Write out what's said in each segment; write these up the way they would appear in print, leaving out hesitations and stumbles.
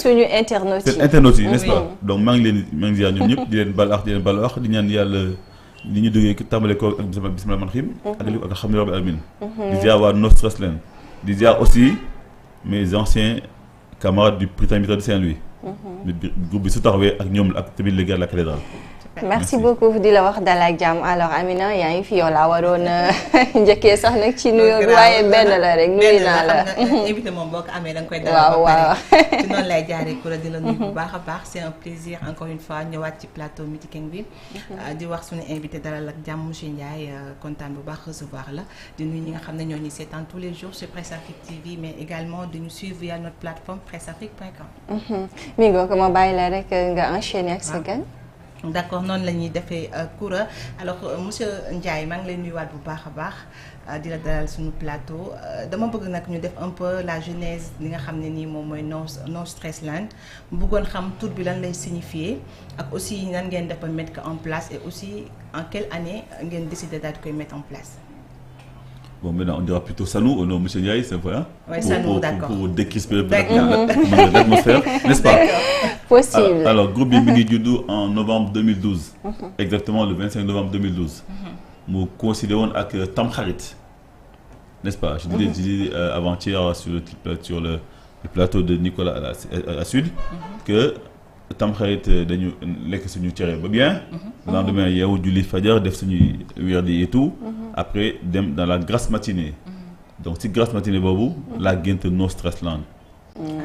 suñu internautes yi. seen internautes yi n'est-ce pas. donc maa ngi ziar ñoom ñëpp di leen bal ak di leen bal wax di ñaan yàlla li ñu duggee tàmbale ko ak bismillah man xim ak li ak alhamdulilah rabbil alamin di ziar waa No Stress Land di ziar aussi mes anciens camarades du Prytanée de Saint-Louis. groupe bi su taxawee ak ñoom ak tamit les gars de la cathédrale. merci beaucoup di la wax dal ak jàmm alors Amina yaa ngi fi yow laa waroon njëkkee sax nag ci nuyoo bi waaye benn la rek nuyu naa la. invité moom boo ko amee da nga koy dalal ba pare ci noonu lay jaaree Koura di la nuyu bu baax a baax c'est un plaisir encore une fois ñëwaat ci plateau Midi King bi di wax suñu invité dalal ak jàmm monsieur Ndiaye kontaan bu baax recevoir la di nuyu ñi nga xam ne ñoo ñuy seetaan tous les jours sur Presse Afrique TV mais également de nous suivre via notre plateforme presseafrique.com. mi ngi ko ma bàyyi la rek nga enchaîner ak sa gan. d'accord noonu la ñuy defee Koura alors monsieur Ndiaye maa ngi lay nuyuwaat bu baax a baax di la dalal suñu plateau dama bëgg nag ñu def un peu la genèse li nga xam ne nii moom mooy No Stress Land mu bëggoon xam tur bi lan lay signifier ak aussi nan ngeen def ba mettre ko en place et aussi en quelle année ngeen décider daal di koy mettre en place. Bon, maintenant on dira plutôt Sanou au nom de monsieur Ndiaye, c'est vrai. Oui, Sanou, d'accord. Pour décrisper l'atmosphère, n'est-ce pas? Possible. Alors, groupe bi mi ngi juddu en novembre 2012. Exactement le 25 novembre 2012. mu coïncidé woon ak Tamxarit, n'est-ce pas? Je disais avant-hier sur le plateau de Nicolas à Sud que Tamxarit dañu lekk suñu cere ba bien. Le lendemain yeewu julli fajar def suñu werdi et tout. Après dem dans la grasse matinée. Donc si grasse matinée boobu la gént No Stress Land.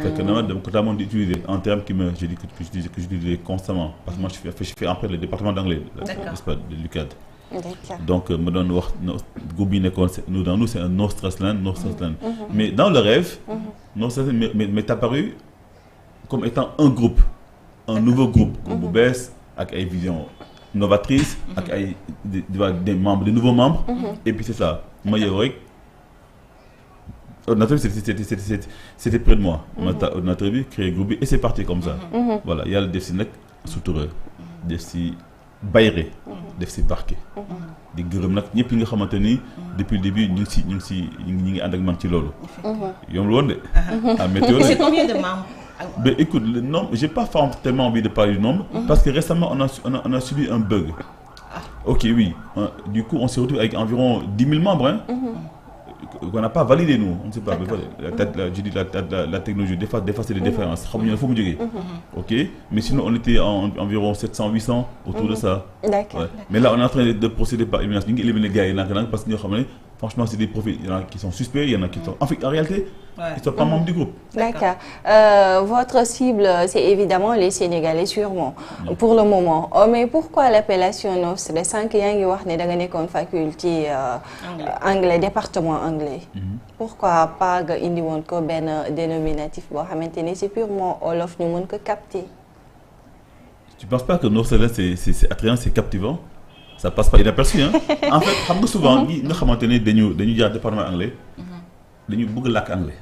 Fekk na dama ko tàmmoon di utiliser en termes que je disais constamment parce que moi je fais après le département d'anglais, n'est-ce pas, de l'UCAD. Donc me doon wax groupe bi nekkoon nous c'est un No Stress Land, No Stress Land. Mais dans le rêve, No Stress Land m'est apparu comme étant un groupe, un nouveau groupe bu bees ak ay visions novatrices ak ay des membres, des nouveaux membres. Et puis c'est ça ma yow rek ordinateur c'était près de moi. Ordinateur bi créé groupe bi et c'est parti comme ça. Voilà yàlla def si nag sutura def si bayre def si barke. di gërëm nag ñëpp yi nga xamante ni depuis le début ñu ngi ànd ak man ci loolu. yombul woon de. ah météo c'est combien de membres? Ben écoute, le nombre, j'ai pas tellement envie de parler du nombre parce que récemment on a subi un bug. Ok, oui. Du coup, on s'est retrouvé avec environ 10 000 membres. Hein, qu'on n'a pas validé nous. On ne sait pas. Je dis la technologie, des fois c'est des différences. Ok, mais sinon on était environ 700, 800 autour de ça. D'accord. Ouais. Mais là on est en train de procéder par élimination. Nous éliminer les gars parce que franchement c'est des profils. Il y en a qui sont suspects, il y en a qui sont. En réalité. Ils ne sont pas membres du groupe. D'accord. Votre cible, c'est évidemment les Sénégalais, sûrement, pour le moment. Oh, mais pourquoi l'appellation No Stress? Sans qu'il y ait une faculté anglais, département anglais. Pourquoi pas indi won ko ben dénominatif bo xamanteni c'est purement Wolof ñu mën ko capter? Tu penses pas que No Stress c'est attrayant, c'est captivant? Ça passe pas inaperçu hein. En fait, xam nga souvent ñi nga xamanteni dañu jaar département anglais. dañu bëgg làkk anglais.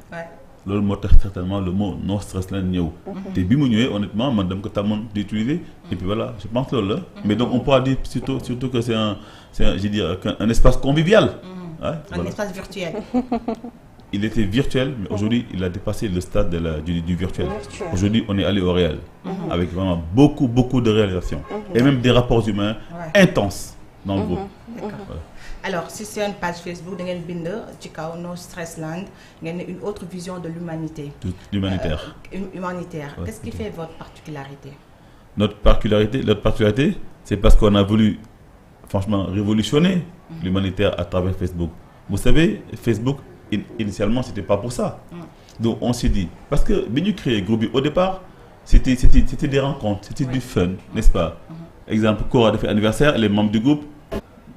loolu moo tax certainement le mot No Stress Land ñëw. te bi mu ñëwee honnêtement man dama ko tàmmoon di utiliser et puis voilà je pense loolu la. mais donc on pourra dire surtout que c'est un je veux dire un espace convivial. Un espace virtuel. Il était virtuel mais aujourd'hui il a dépassé le stade du virtuel. Aujourd'hui on est allé au réel. Avec vraiment beaucoup de réalisations. Et même des rapports humains intenses dans le groupe. Alors si c'est une page Facebook da ngeen bind ci kaw No Stress Land ngeen ne une autre vision de l'humanité. L'humanitaire. Humanitaire. Qu'est-ce qui fait votre particularité? Notre particularité, c'est parce qu'on a voulu franchement révolutionner l'humanitaire à travers Facebook. Vous savez, Facebook initialement c'était pas pour ça. Donc on s'est dit parce que bi ñu créé groupe bi au départ c'était des rencontres, c'était du fun, n'est-ce pas? Exemple Koura dafay anniversaire, les membres du groupe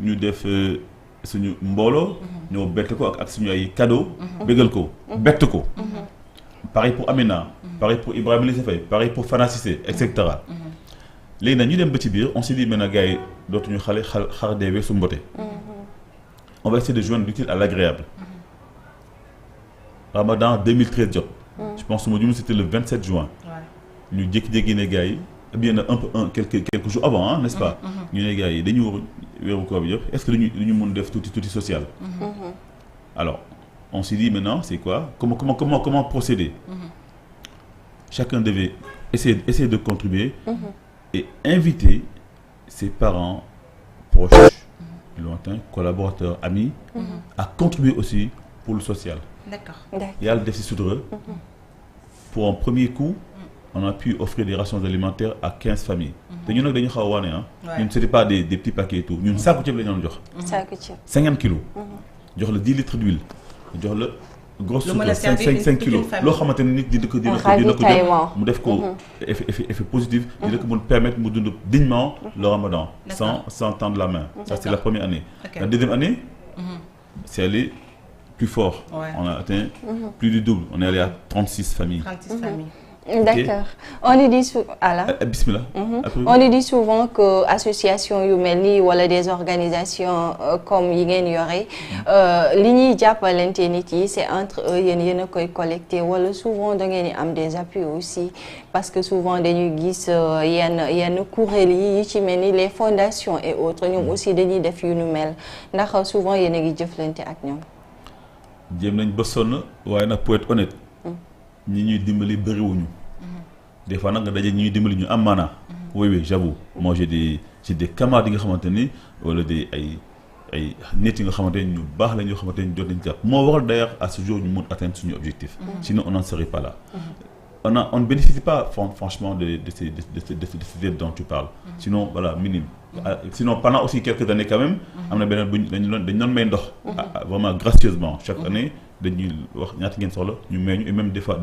ñu def suñu mbooloo ñoo bett ko ak suñu ay cadeau bégal ko bett ko pareil pour Amina pareil pour Ibrahima Lissa Faye pareil pour Fana Cissé et cetera léegi nag ñu dem ba ci biir on s'est dit maintenant gars yi dootuñu xar deewee su mbote on va essayer de joindre l'utile à l'agréable. Ramadan 2013 jot je pense que c'était le 27 juin ñu jékki-jékki ne gars yi bien quelques jours avant hein, n'est-ce pas ñu ne gars yi dañu war weeru koor bi yëpp est-ce que dañu mën def tuuti social. Alors on s'est dit maintenant c'est quoi comment procéder. chacun devait essayer de contribuer et inviter ses parents proches, lointains, collaborateurs, amis, à contribuer aussi pour le social. D'accord. Yàlla def ci sutura. Pour un premier coup, on a pu offrir des rations alimentaires à 15 familles. te ñun nag dañu xaw a waane ñun c'était pas des petits paquets et tout ñun saaku ceeb la ñu doon jox. saaku ceeb 50 kilos. jox la 10 litres d'huile. jox la grosse sucre 5 kilos loo xamante ne nit dina ko jël mu def ko effet positif. dina ko mën permettre mu dund dignement le Ramadan. sans tendre la main. Ça c'est la première année. La deuxième année. c'est allé plus fort. On a atteint plus du double. On est allé à 36 familles. 36 familles. D'accord. On nous dit bismillah. On nous dit souvent que association yu mel nii wala des organisations comme yi ngeen yore li ñuy jàppalante nit yi c'est entre eux yéen a koy collecter wala souvent da ngeen di am des appuis aussi parce que souvent dañuy gis yenn kuréel yi ci mel ni les fondations et autres ñoom aussi dañuy def yu nu mel ndax souvent yéen a ngi jëflante ak ñoom. jéem nañ ba sonn waaye nag pour être honnête. ñi ñuy dimbali bëriwuñu. des fois nag nga daje ñi ñuy dimbali ñu am maanaa. oui j'avoue moi j'ai des camarades yi nga xamante ni wala des ay nit yi nga xamante ni ñu baax la ñoo xamante ni jot nañu jàpp moo waral d'ailleurs à ce jour ñu mën atteindre suñu objectif. Sinon on n'en serait pas là. On ne bénéficie pas franchement de ces aides dont tu parles. Sinon voilà minime. Sinon pendant aussi quelques années quand même. am na beneen bu dañu doon may ndox. vraiment gracieusement chaque année. dañuy wax ñaata ngeen soxla ñu may ñu et même des fois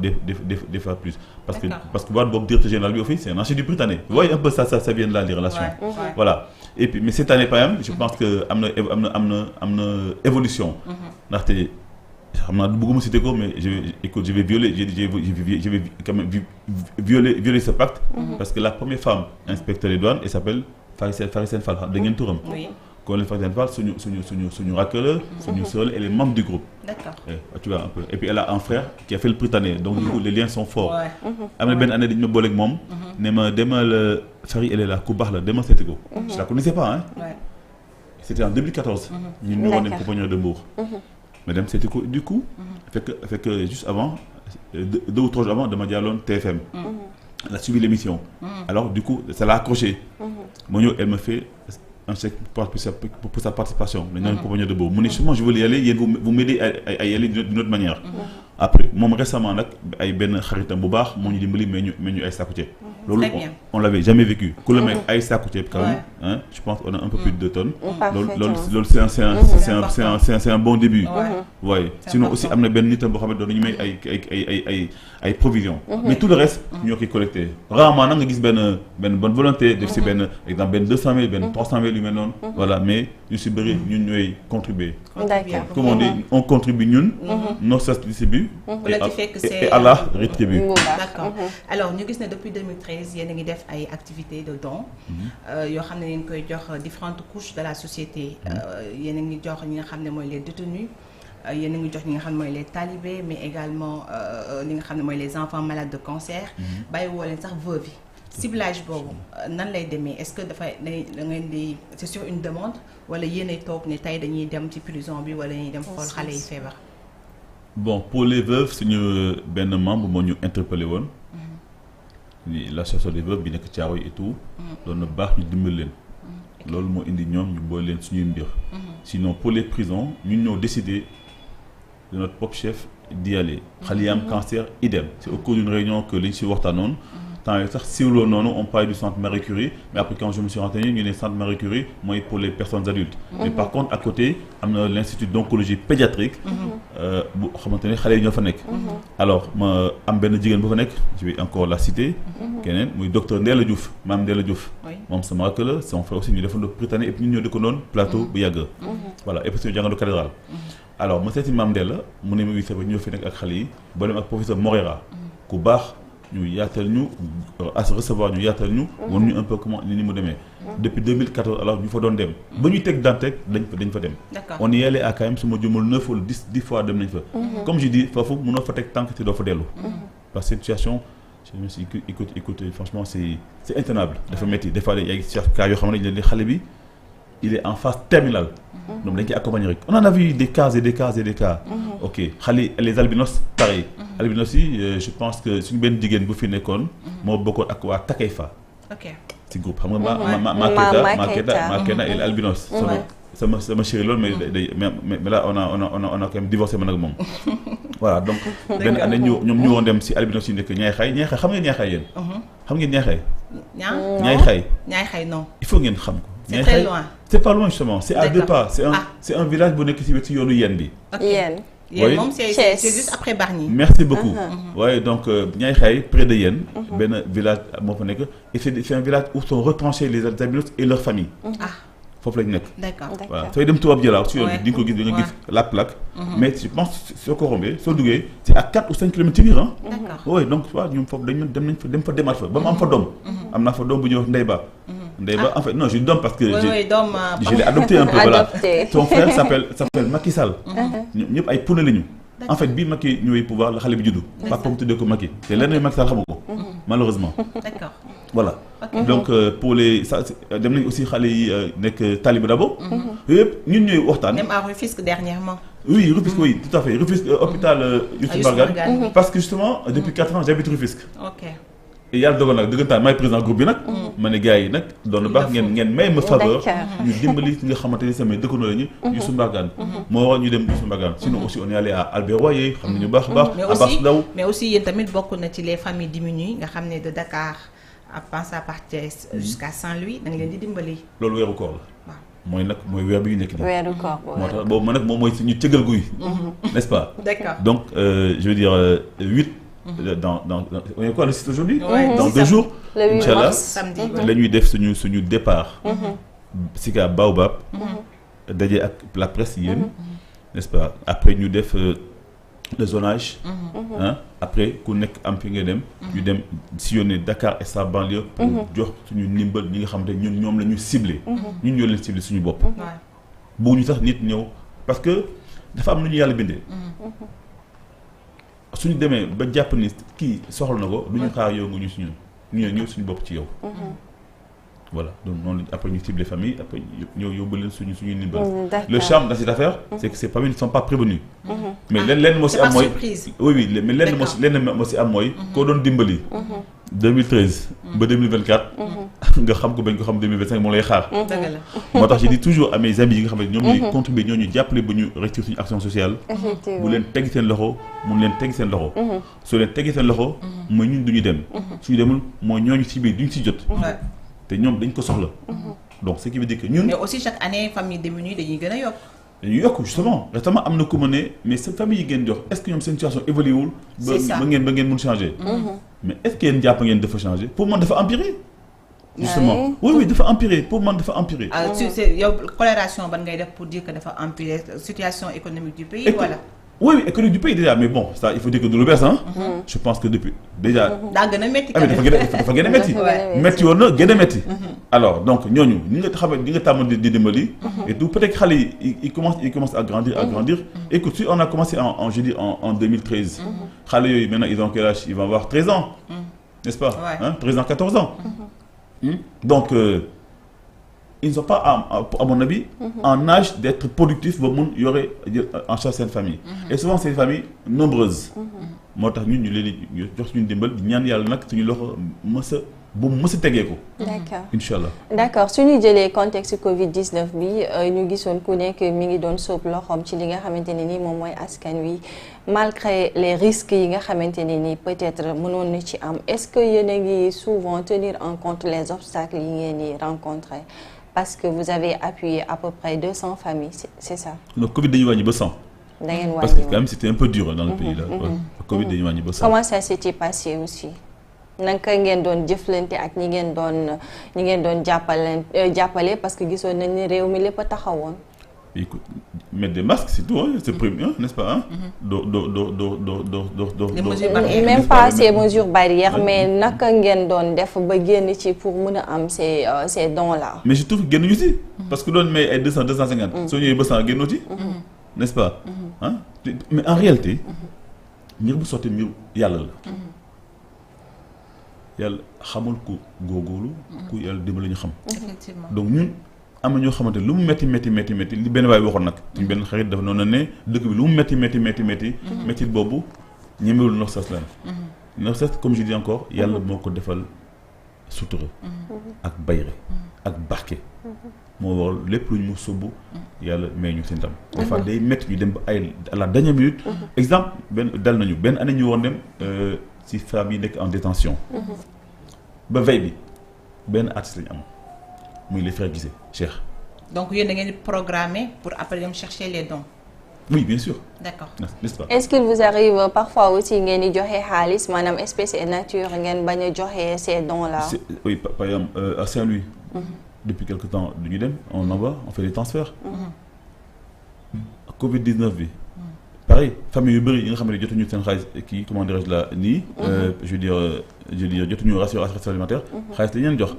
plus parce que boîte boobu directeur général bi aussi c'est un ancien du Britannique. Vous voyez un peu ça vient de là les relations. Voilà et puis mais cette année par exemple je pense que am na évolution. ndaxte xam naa bëgguma citer ko mais je vais violer ce pacte. Parce que la première femme inspecteur des douanes elle s'appelle Faye Sène Fall da ngeen turam. Quand les Faye Sène Fall suñu rakk la suñu sœur elle est membre du groupe. D'accord. Tu vois un peu et puis elle a un frère qui a fait le Britannique donc du coup les liens sont forts. am na benn année dañu ma booleeg moom. ne ma demal Fary elle est là ku baax la demal seeti ko. Je la connaissais pas hein. C'était en 2014. ñu ñëwoon nañu compagnie de Mbour. ma dem seeti ko du coup. fekk juste avant 2 ou 3 jours avant dama jàlloon TFM. Elle a suivi l'émission. Alors du coup ça l'a accroché. ma ñëw elle me fait un chèque pour sa participation. dañu doon compagnie de Mbour mu ne justement je veux y aller yéen vous m'aidez à y aller d'une autre manière. Après moom récemment nag ay benn xaritam bu baax moo ñu dimbali mais ñu ay sàkku ceeb. loolu on l'avait jamais vécu. ku la may ay sàkku ceeb quand même hein je pense on a un peu plus de 2 tonnes. loolu c'est un bon début. waaye sinon aussi am na benn nitam boo xam ne doon nañu may ay provisions. Mais tout le reste ñoo koy collecté rarement nag nga gis benn bonne volonté def si benn exemple benn 200 000 benn 300 000 yu mel noonu. Voilà mais ñu si bëri ñun ñooy contribuer. D'accord. Comme on dit on contribue ñun. nos sas distribue. Et Allah rétribue. D'accord. Alors ñu gis ne depuis 2013 yéen a ngi def ay activités de don. yoo xam ne ngeen koy jox différentes couches de la société. yéen a ngi jox ñi nga xam ne mooy les détenus. yéen a ngi jox ñi nga xam ne mooy les talibés mais également li nga xam ne mooy les enfants malades de cancer. bàyyi woo leen sax veuve yi. Ciblage boobu nan lay demee est-ce que dafay da ngeen di c'est sur une demande wala yéenay toog ne tey dañuy dem ci prison bi wala dañuy dem xool xale yi feebar. Bon pour les veuves suñu benn membre moo ñu interpellé woon. L'association des veuves bi nekk Thiaroye et tout. doon na baax ñu dimbali leen. loolu moo indi ñoom ñu boole leen suñuy mbir. Sinon pour les prisons ñun ñoo décidé de notre propre chef d'y aller. xale yi am cancer idem c'est au cours d'une réunion que liñ si waxtaanoon. temps yii sax siiwloo noonu on parle du centre Marie Curie mais après quand je me suis renseigné ñu ne centre Marie Curie mooy pour les personnes adultes. Mais par contre à côté am na l'institut d'oncologie pédiatrique. bu xamante ne xale yi ñoo fa nekk. Alors ma am benn jigéen bu fa nekk je vais encore la citer. keneen muy docteur Ndella Diouf maam Ndella Diouf. moom sama rakk la son frère aussi ñu defandoo Britannique et puis ñun ñoo dëkkandoon plateau bu yàgg. Voilà et puis suñu jàngandoo cathédrale. Alors ma seeti maam Ndella mu ne ma wii sax ñoo fi nekk ak xale yi ba dem ak professeur Moreira ku baax. ñu yaatal ñu à se recevoir ñu yaatal ñu. wan ñu un peu comment ni mu demee. Depuis 2014 alors ñu fa doon dem. ba ñuy teg daan teg dañ fa dem. On y allait à quand même su ma jumul 9 wala 10 fois dem nañ fa. Comme je dis foofu mënoo fa teg tànk te doo fa dellu. Parce que cette situation je me suis écoute franchement c'est intenable. dafa métti des fois ay cas yoo xam ne dañu leen di xale bi il est en phase terminale. Donc dañ koy accompagner rek on en a vu des cas et des cas et des cas. ok xale les albinos pareil. albinos yi je pense que suñu benn jigéen bu fi nekkoon. moo bokkoon ak waa Takeifa. ok ci groupe xam nga Maketa et albinos. sama chéri loolu mais là on a quand même divorcé man ak moom. voilà donc benn année ñoom ñu woon dem si albinos yi nekk Ñaay Xay xam ngeen Ñaay Xay yéen. xam ngeen Ñaay Xay. Ñaay Xay non. il faut ngeen xam ko. c'est très loin. c'est pas loin justement c'est à 2 pas c'est un village bu nekk si wetu yoonu Yène bi. Yène moom c'est juste après Bargny. merci beaucoup. ouais donc Ñaay Xay près de Yène. benn village moo fa nekk et c'est un village où sont retranchés les albinos et leurs familles. foofu lañu nekk. d'accord voilà sooy dem Tubaab Jalaaw si yoon bi di nga ko gis da nga gis la plaque. mais je pense soo ko rombee soo duggee c'est à 4 ou 5 kilomètres ci biir ah. d'accord oui donc waaw ñoom foofu dañu dem fa demaat fa ba mu am fa doom. am naa fa doom bu ñuy wax Ndeye Ba. Ndeye Ba en fait non j'ai doom parce que. je l'ai adopté un peu voilà. son frère s'appelle Macky Sall. ñoom ñëpp ay pune lañu. en fait bii Macky ñëwee pouvoir la xale bi juddu. papa mu tuddee ko Macky te leneen Macky Sall xamu ko. malheureusement. d'accord. voilà donc pour les ça dem nañ aussi xale yi nekk Talibé Dabo. yëpp ñun ñooy waxtaan. même à Rufisque dernièrement. oui Rufisque oui tout à fait Rufisque hôpital Youssou Mbargane parce que justement depuis 4 ans j'habite Rufisque. ok et yàlla dogal nag dëggantaan maay président groupe bi nag. ma ne gars yi nag doon na baax ngeen may ma faveur. ñu dimbali nga xamante ni samay dëkkandoo lañu. Youssou Mbargane. moo wax ñu dem Youssou Mbargane sinon aussi on est allé à Albert Royer xam nañu baax a baax. Abass Ndao mais aussi yéen tamit bokk na ci les familles diminuées nga xam ne de Dakar. à penser à partir jusqu'à Saint-Louis da nga leen di dimbali. loolu weeru koor la. waaw mooy weer bi ñu nekk nii. weeru koor moo tax boobu man nag moom mooy suñu cëgal guy. n'est-ce pas. d'accord donc je veux dire 8. dans on est quoi le site aujourd'hui. dans 2 jours. le 8 mars samedi la ñuy def suñu départ. Sicap Baobab. daje ak la presse yéen. n'est-ce pas après ñu def. le zonage. après ku nekk am fi nga dem. ñu dem sillonner Dakar et sa banlieue. pour jox suñu ndimbal ñi nga xamante ne ñoom la ñu ciblé. ñun ñoo leen ciblé suñu bopp. bëgguñu sax nit ñëw parce que dafa am lu ñu yàlla bindee. suñu demee ba jàpp ni kii soxla na ko du ñu xaar yow nga ñu si ñun ñëw suñu bopp ci yow. voilà donc noonu après ñu ciblé famille après ñëw yóbbu leen suñu ndimbal. le charme dans cette affaire. c'est que ces familles ne sont pas prévenues. mais lenn moo si am mooy oui mais lenn moo si am mooy. koo doon dimbali. 2013. ba 2024. nga xam ko bañ ko xam 2025 moo lay xaar. dëgg la moo tax je dis toujours à mes amis yi nga xam ne ñoom ñooy contribuer ñoo ñu jàppale ba ñu réussir suñu action sociale. bu leen teggi seen loxo mun leen teggi seen loxo. soo leen teggi seen loxo. mooy ñun duñu dem. suñu demul mooy ñooñu si biir duñ si jot. te ñoom dañ ko soxla. donc ce qui veut dire que ñun. mais aussi chaque année famille démunie dañuy gën a yokk. dañuy yokk justement récemment am na ku ma ne mais sa famille yi ngeen jox est-ce que ñoom seen situation évolué wul. c'est ça ba ngeen mun changer. mais est-ce que yéen jàpp ngeen dafa changer pour man dafa empirer. justement oui dafa empirer pour man dafa empirer. c'est yow corrélation ban ngay def pour dire que dafa empirer situation économique du pays voilà. oui économique du pays déjà mais bon ça il faut dire que du lu bees je pense que depuis déjà. daa gën a métti dafa gën a métti. métti woon na gën a métti. alors donc ñooñu ñi nga xam ne ñi nga tàmm di dimbali. et tout peut-être que xale yi ils commencent à grandir écoute si on a commencé en 2013. xale yooyu maintenant ils ont quel âge ils vont avoir 13 ans. n'est-ce pas 13 ans 14 ans. donc ils ne sont pas à mon avis en âge d'être productifs ba mun yore en charge seen famille. et souvent c'est des familles nombreuses. moo tax ñun ñu leen di jox suñu dimbal di ñaan yàlla nag suñu loxo mës a tegee ko. d'accord incha allah. d'accord suñu jëlee contexte Covid 19 bi ñu gisoon ku nekk mi ngi doon sóob loxoom ci li nga xamante ne ni moom mooy askan wi malgré les risques yi nga xamante ne ni peut-être mënoon na ci am est-ce que yéen a ngi souvent tenir en compte les obstacles yi ngeen di rencontrer parce que vous avez appuyé à peu près 200 familles c'est ça. donc Covid dañuy wàññi ba 100. da ngeen wàññi parce que quand même c'était un peu dur dans le pays là. Covid dañuy wàññi ba 100. comment ça s'était passé aussi. naka ngeen doon jëflante ak ñi ngeen doon jàppale parce que gisoon nañ ni réew mi lépp a taxawoon. écoute mettre des masques c'est tout c'est premier n'est-ce pas doo même pas ces mesures barrières mais naka ngeen doon def ba génn ci pour mën a am ces dons là. mais je trouve que génnuñu ci parce que doon may ay 250. soo ñëwee ba 100 génnoo ci. n'est-ce pas mais en réalité. mbir bu sotti mbir yàlla la. yàlla xamul ku góorgóorlu. ku yàlla dimbali ñu xam. effectivement donc ñun am na ñoo xamante lu mu métti li benn waay waxoon nag suñu benn xarit dafa noonu ne dëkk bi lu mu métti boobu ñemewul nox sas lan nox sas comme je dis encore yàlla moo ko defal sutura ak bayre ak barke moo waral lépp lu ñu mu sóobu yàlla may ñu si ndam des fois day métti ñu dem ba ay à la dernière minute exemple dal nañu benn année ñu woon dem si femmes yi nekk en détention ba veille bi benn artiste lañu am muy les frères Guissé Cheikh. Donc yéen da ngeen di programmer pour après dem chercher les dons. Oui, bien sûr. D'accord. N'est-ce pas? Est-ce qu'il vous arrive parfois aussi ngeen di joxe xaalis maanaam espèce et nature ngeen bañ a joxe ces dons là? Oui, par exemple à Saint-Louis. Depuis quelque temps duñu dem on envoie on fait des transferts. Covid-19 bi. Pareil famille yu bëri yi nga xam ne jotuñu seen xaalis kii comment dirais-je la nii. je veux dire jotuñu assurance alimentaire. xaalis la ñu leen jox.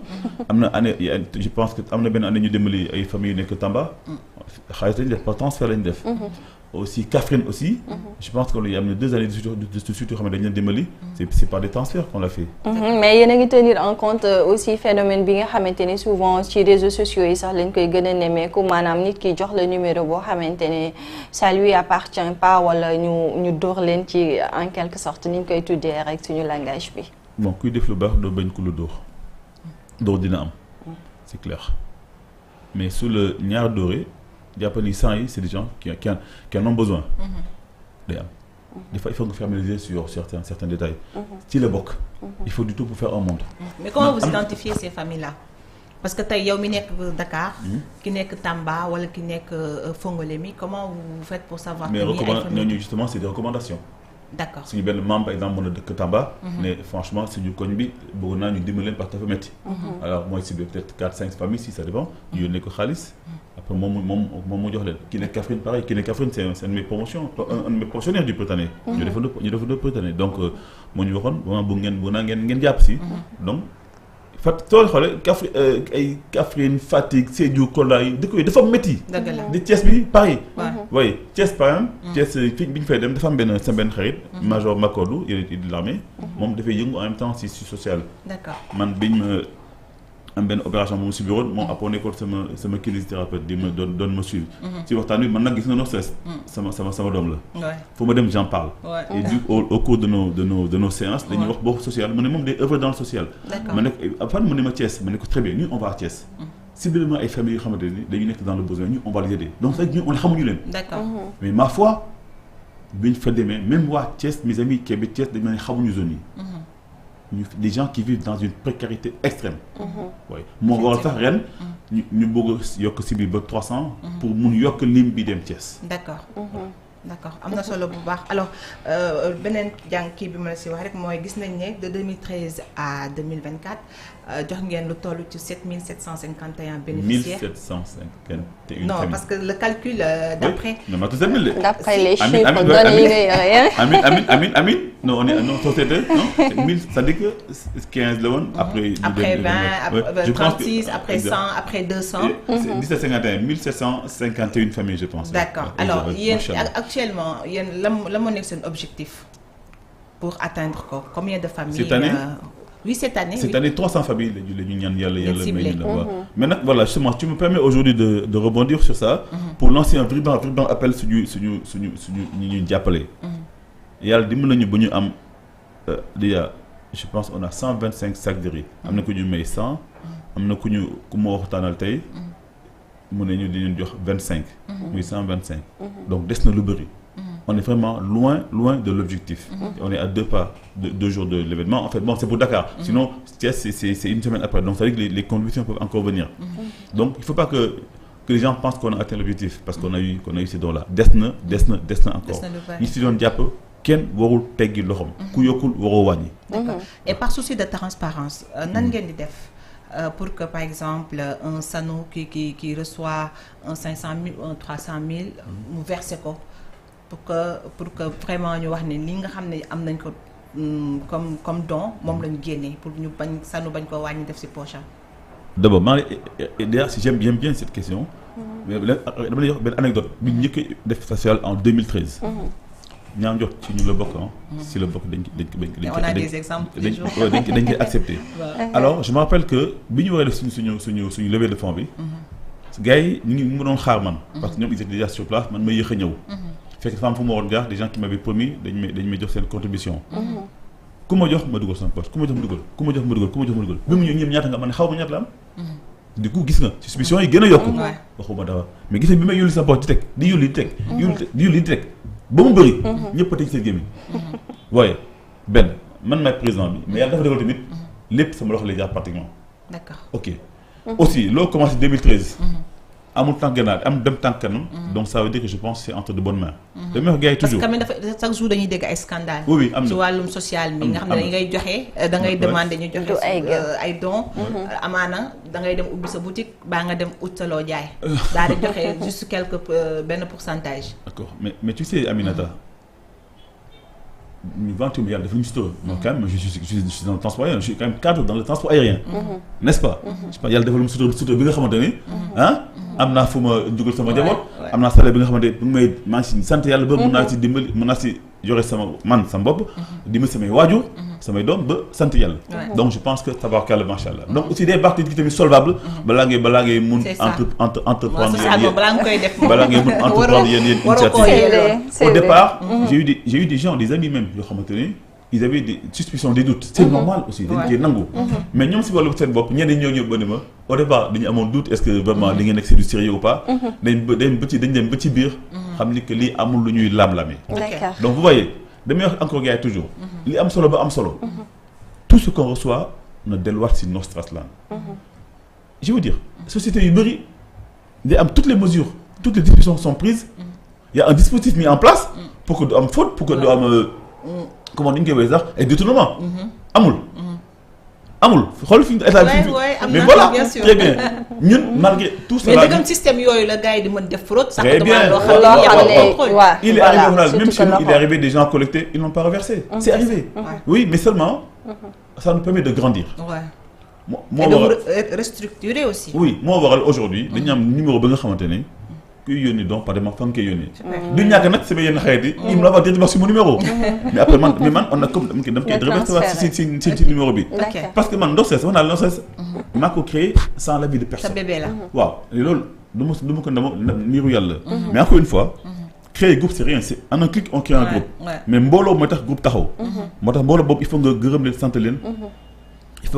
am na année je pense que am na benn année ñu dimbali ay famille yu nekk Tamba. xaalis la ñu def par transfert la ñu def. aussi Kaffrine aussi. je pense que y a 2 années de suite yoo xam ne dañu leen dimbali. c'est par des transferts qu'on l'a fait. mais yéen a ngi tenir en compte aussi phénomène bi nga xamante ni souvent ci réseaux sociaux yi sax lañ koy gën a nemmeeku maanaam nit ki jox la numéro boo xamante ne ça lui appartient pas wala ñu dóor leen ci en quelque sorte ni ñu koy tuddee rek suñu langage bi. bon kuy def lu baax doo bañ ku lu dóor dina am c'est clair mais su la ñaar dóoree jàpp ni sang yi c'est des gens qui en ont besoin. day am des fois il faut nga familiariser sur certains détails. ci la bokk. il faut du tout pour faire un monde. mais comment vous identifiez ces familles-là parce que tey yow mi nekk Dakar. ki nekk Tamba wala ki nekk Fongolemi comment vous faites pour savoir. mais ñooñu justement c'est des recommandations. D'accord suñu benn membre par exemple mën a dëkk Tamba. mais franchement suñu koñ bi bëgg naa ñu dimbali leen parce que dafa métti. alors mooy ciblé peut-être 4-5 familles si ça dépend. ñu yónnee ko xaalis. après moom mu jox leen ki nekk Kaffrine pareil ki nekk Kaffrine c'est un de mes promotions un de mes promotionnaires du Prytanée. ñu defandoo Prytanée donc moo ñu waxoon vraiment bëgg ngeen jàpp si. donc soo xoolee Kaffrine Fatick Sédhiou Kolda yi dëkk yooyu dafa métti. dëgg la di Thiès bi pareil. oui Thiès par exemple. Thiès fii bi ñu fay dem dafa am benn xarit. major Makodou il est de l'armée. moom dafay yëngu en même temps si social. d'accord man biñ ma am benn opération bu mu suivi woon moom après nekkoon sama kinésithérapeute di ma doon ma suivre. ci waxtaan wi man nag gis nga no stress. sama doom la. fu ma dem j'en parle. et du au cours de nos séances. dañuy wax bokk social mu ne moom day œuvre dans le social. ma ne ko fan mu ne ma Thiès ma ne ko très bien ñun on va à Thiès. ciblé ay familles yoo xamante ni dañu nekk dans le besoin ñun on va les aider donc ça ñun on xamuñu leen. d'accord mais ma foi bi ñu fa demee même waa Thiès mes amis Kébé Thiès dañu ne xamuñu zone yi. des gens qui vivent dans une précarité extrême. oui moo waral sax ren. ñu bëgg a yokk cible ba 300. pour mun yokk lim bi dem Thiès. d'accord d'accord am na solo bu baax alors beneen kii bi ma la si wax rek mooy gis nañ ne de 2013 à 2024 jox ngeen lu toll ci 7751 bénéficiaires. 1751 non parce que le calcul d'après. non mais tout ça d'après les chiffres données yi nga yore. Amin non on est non société non 1000 ça dit que 15 la woon. après 20 après 36 après 100 après 200. 1751 1751 familles je pense. d'accord alors yéen actuellement yéen la moo nekk seen objectif pour atteindre ko combien de familles. cette année oui cette année. cette année 300 familles la ñu ñaan yàlla may ñu la mais nag voilà justement tu me permets aujourd'hui de rebondir sur ça. pour lancer un vibrant appel suñu ñi ñuy jàppale. yàlla dimbali nañu ba ñu am déjà je pense on a 125 sacs de riz. am na ku ñu may 100. am na ku ma waxtaanal tey. mu ne ñu dinañ jox 25. muy 125. donc des na lu bëri. on est vraiment loin de l'objectif. On est à 2 pas, 2 jours de l'événement. En fait, bon, c'est pour Dakar. Sinon, c'est une semaine après. Donc, ça veut dire que les contributions peuvent encore venir. Donc, il ne faut pas que les gens pensent qu'on a atteint l'objectif parce qu'on a eu ces dons-là. Desna encore. Ici, on diapo, ken warul teggi loxom. Ku yokul waro wañi. D'accord. Et par souci de transparence, nan ngeen di def pour que par exemple un Sano qui reçoit un 500 000 ou un 300 000 mu verse ko pour que vraiment ñu wax ne li nga xam ne am nañ ko comme don moom la ñu génnee pour ñu bañ Sano bañ ko wàññi def ci poche am. D'abord d'ailleurs si j'aime bien cette question. dama lay wax benn anecdote bi ñu njëkk def social en 2013. ñaan jot ci ñu la bokk si la bokk dañ on a des exemples dañ koy accepté. Alors je me rappelle que bi ñu waree def suñu levée de fonds bi. gars yi ñu ngi mu doon xaar man. parce que ñoom ils étaient déjà sur place man ma yéex a ñëw. fekk dafa am fu ma waroon jaar des gens qui m'avaient promis dañ may jox seen contribution. ku ma jox ma dugal sama poche ku ma jox ma dugal ku ma jox ma dugal ku ma jox ma dugal. bi mu ñëw ñëpp ñaata nga man ne xaw ma ñaata la am. du coup gis nga suspicion yi gën a yokku. waxuma dara mais gis nga bi may yulli sa poche di teg di yulli di teg. di yulli di teg ba mu bëri. ñëpp a tëj seen gémmiñ. waaye benn man maay président bi mais yàlla dafa defal tamit lépp sama loxo lay jaar pratiquement. D'accord. Ok. Aussi loo commencé 2013. amul tànk gannaaw am dem tànk kanam. donc ça veut dire que je pense c'est entre de bonnes mains. damay wax gars yi toujours parce que quand même dafa chaque jour dañuy dégg ay scandale. oui am na ci wàllum social mi nga xam ne da ngay joxe da ngay demander ñu joxe ay dons. amaana da ngay dem ubbi sa boutique baa nga dem ut sa loo jaay. daal di joxe juste quelque benn pourcentage. D'accord mais tu sais Aminata. ñu vente yàlla dafa ñu sutura. donc quand même je suis dans le transport aérien je suis quand même cadre dans le transport aérien. n'est-ce pas. je sais pas yàlla dafa lu mu sutura bi nga xamante ni. am naa fu ma dugal sama njaboot. am naa salaire bi nga xamante ni may maa ngi si sant yàlla ba mun naa si dimbali mun naa si yore sama bopp. dimbali samay waajur. samay doom ba sant yàlla. donc je pense que tabaarkalla macha allah donc aussi des parties tamit solvable. balaa ngay mun entreprendre yenn initiative. Au départ j'ai eu des gens des amis même yoo xamante ni ils avaient des suspicions des doutes. C'est normal aussi dañ koy nangu. mais ñoom si wàllu seen bopp ñeneen ñoo ñëw ba ne ma au départ dañu amoon doute est-ce que vraiment li ngeen nekk c'est du sérieux ou pas. dañ dem ba ci biir. xam ni que lii amul lu ñuy laam-laamee. donc vous voyez damay wax encore gars yi toujours. li am solo ba am solo. tout ce qu'on reçoit na delluwaat si Nostrasland. je veux dire société yu bëri day am toutes les mesures toutes les dispositions sont prises. il y a un dispositif mis en place. pour que du am faute pour que du am. comment ni ñu koy waxee sax ay détournement. amul xool fi état bi mais voilà très bien ñun malgré tout cela. mais dëggam système yooyu la gars yi di mën def fraude. sax très bien il est arrivé même chez nous il est arrivé des gens collectés ils n'ont pas reversé. c'est arrivé. oui mais seulement ça nous permet de grandir. moo waral restructurer aussi. oui moo waral aujourd'hui dañu am numéro bi nga xamante ne. kuy yónni donc par exemple fa nga koy yónnee. du ñàkk nag sama yenn xarit yi. il me l'a directement sur mon numéro. mais après man on a comme dama koy remercier ci numéro bi. parce que man Ndoxes wax naa la Ndoxes. maa ko créé sans l'avis de personne. sa bébé la. waaw loolu du ma ko niiru yàlla. mais encore une fois. créer groupe c'est rien c'est en un clic on crée un groupe. mais mbooloo mooy tax groupe taxaw. moo tax mbooloo boobu il faut nga gërëm leen sant leen. il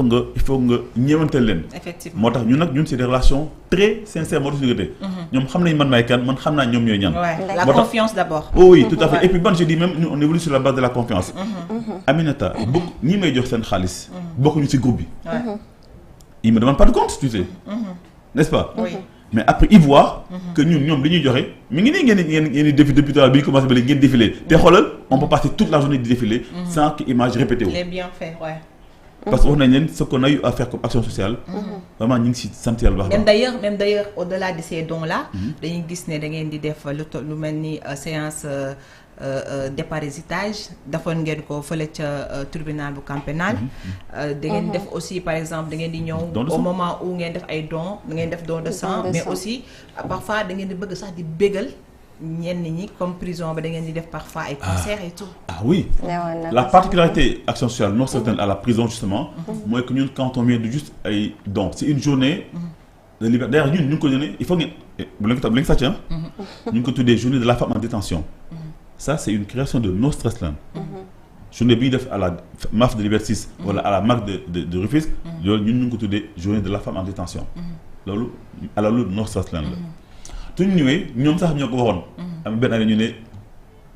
faut nga ñëwantal leen. effectivement moo tax ñun c'est des relations très sincères moo tax ñu gëte. ñoom xam nañ man maay kan man xam naa ñoom ñooy ñan. la confiance d'abord. oh oui tout à fait et puis man je dis même nous on évolue sur la base de la confiance. Aminata ñi may jox seen xaalis. bokkuñu ci groupe bi. ils me demandent pas de compte tu sais. n'est-ce pas. oui mais après ils voient. que ñoom li ñuy joxe mi ngi nii ngeen défi depuis bi ñu commencé ba léegi ngeen défilé te xoolal on peut passer toute la journée di défiler. sans que image répétée wu. les bienfaits parce que wax nañ leen ce qu'on a eu à faire comme action sociale. vraiment ñu ngi si sant yàlla bu baax. même d'ailleurs au-delà de ces dons là. dañuy gis ne da ngeen di def lu mel ni séance déparasitage defoon ngeen ko fële ca tribunal bu camp pénal. da ngeen def aussi par exemple da ngeen di ñëw. au moment où ngeen def ay dons da ngeen def don de sang. mais aussi parfois da ngeen di bëgg sax di bégal. ñenn ñi comme prison ba da ngeen di def parfois ay concerts et tout. Ah oui. La particularité action sociale non certaine à la prison justement. mooy que ñun quand on vient de juste ay dons c'est une journée. de liberté d'ailleurs ñun ñu ngi ko yónnee il faut ngeen bu leen sàcc ñu ngi ko tuddee journée de la femme en détention. ça c'est une création de Nostrasland. journée bi ñu def à la MAF de Liberté 6. wala à la MAC de Rufisque. loolu ñun ñu ngi ko tuddee journée de la femme en détention. loolu à la loolu Nostrasland la. suñu ñëwee ñoom sax ñoo ko waxoon. am benn année ñu ne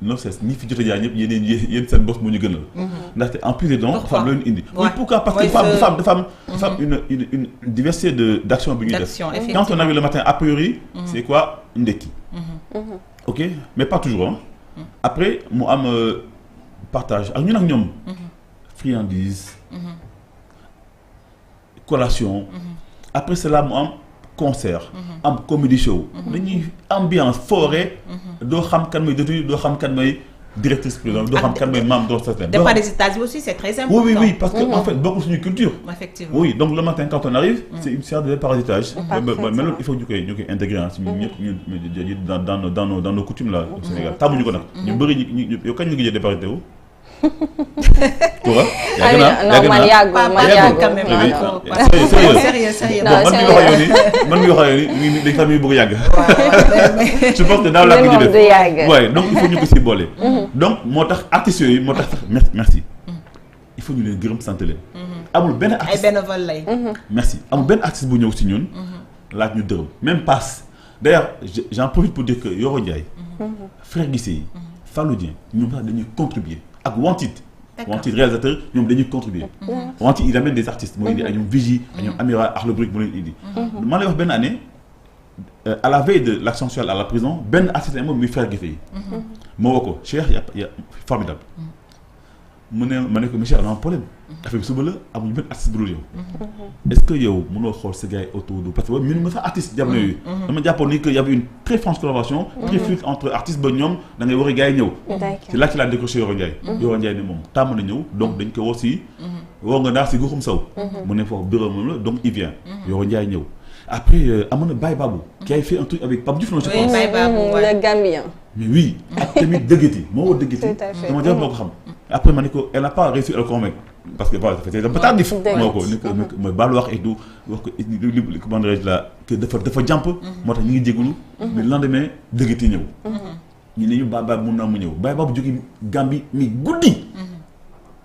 non c'est ñi fi jot a jaay ñëpp yéen seen boss moo ñu gënal. ndaxte en plus des dons dafa am lu indi. oui pourquoi parce que dafa am une diversité d'action bi ñuy def. quand on arrive le matin a priori. c'est quoi ndekki. ok mais pas toujours hein. après mu am partage ak ñun ak ñoom. friandise. collation. après cela mu am. concert am comedy show dañuy ambiance forêt doo xam kan mooy détenu doo xam kan mooy directrice prison doo xam kan mooy membre doo certain déparasitage aussi c'est très important. oui parce que en fait bokkul suñu culture. effectivement oui donc le matin quand on arrive c'est une séance de déparasitage mais loolu il faut ñu koy intégrer ci ñun ñëpp ñun dans nos coutumes là au Sénégal tàmmuñu ko nag ñu bëri ñu yow kañ nga ngi jël déparasité wu tu vois. non man yàggul quand même sérieux man mi wax ni dañ fa mi bëgg yàgg. je pense que dans la du yàgg. ouais donc il faut ñu ko si boole. donc moo tax artistes yooyu moo tax merci il faut ñu leen gërëm sant leen. amul benn artiste ay bénévole lay. merci amul benn artiste bu ñëw si ñun. laaj ñu dërëm même passe d'ailleurs j'en profite pour dire que Yoro Ndiaye. Frère Guissé yi. Fallou Dieng ñoom sax dañuy contribuer ak Wantit. Wantit réalisateur ñoom dañuy contribuer. Wantit il amène des artistes mooy indi ay ñoom Vigie ay ñoom Amira Akhlou Brick mu leen indi. man lay wax benn année à la veille de l'action sociale à la prison benn artiste moom muy Frère Guissé yi. moo woo ko Cheikh ya formidable. mu ne ma ne ko Michel on a un problème. affaire bi suba la amuñu benn artiste bu dul yow. est-ce que yow mënoo xool sa gars yi autour de parce que ñun ma sax artiste jamono yooyu. dama jàppoon ni que y avait une très franche collaboration. très fluide entre artistes ba ñoom da ngay war a gars yi ñëw. c'est là qu'il a décroché Yoro Ndiaye. Yoro Ndiaye ne moom tàmm na ñëw donc dañ ko woo si. woo nga daal si Goxum Sow. mu ne foofu bureau moom la donc il vient. Yoro Ndiaye ñëw. après amoon na Baye Babou. qui a fait un truc avec Pape Diouf non je pense. Baye Babou le Gambien. mais oui ak tamit dëggati moo woo dëggati. dama jëm moo ko xam. après ma ne ko elle n'a pas réussi à le convaincre parce que voilà c'était un peu tardif. moo ko ni ko mooy baalu wax et tout wax ko li comment dirais-je là que dafa jàmp. moo tax ñu ngi jégalu. mais le lendemain dëggati ñëw. ñu ne ñu Baye mun naa mu ñëw Baye Babou jógee Gambie mi guddi.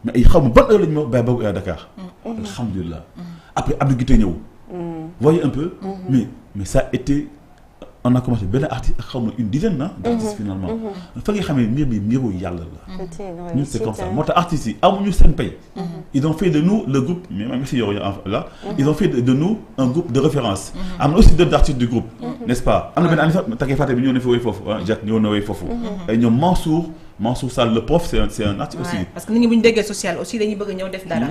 mais ay xaw ma ban heure la ñu wax Baye Babou est à Dakar. alhamdulilah. après Abdou Guité ñëw. voyez un peu. mais ça a été. on a commencé benn artiste xaw ma une dizaine d'artistes finalement. fa nga xam ne mbir bi mbiru yàlla la. ñun c'est comme ça moo tax artistes yi amuñu seen pay. ils ont fait de nous le groupe mais maa ngi si yow là. ils ont fait de nous un groupe de référence. am na aussi d'autres artistes du groupe. n'est-ce pas am na benn année sax Takei Faté bi ñëw na fi woy foofu Jacques ñëw na woy foofu. ay ñoom Mansour Sall le prof c'est un artiste aussi. parce que nit ñi bu ñu déggee social aussi dañuy bëgg ñëw def dara.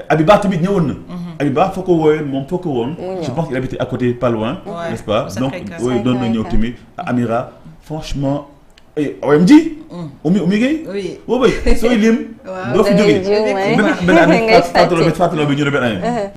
Abiba tamit ñëwoon na. Abiba foo ko wooyoon moom foo ko woon. je pense qu'il habitait à côté pas loin. n'est-ce pas donc oui doon na ñëw tamit Amira franchement. OMG. Oumy Gueye. oui boobu sooy lim. doo fi jógee benn année Fatou Laobé bi ñu ne benn année.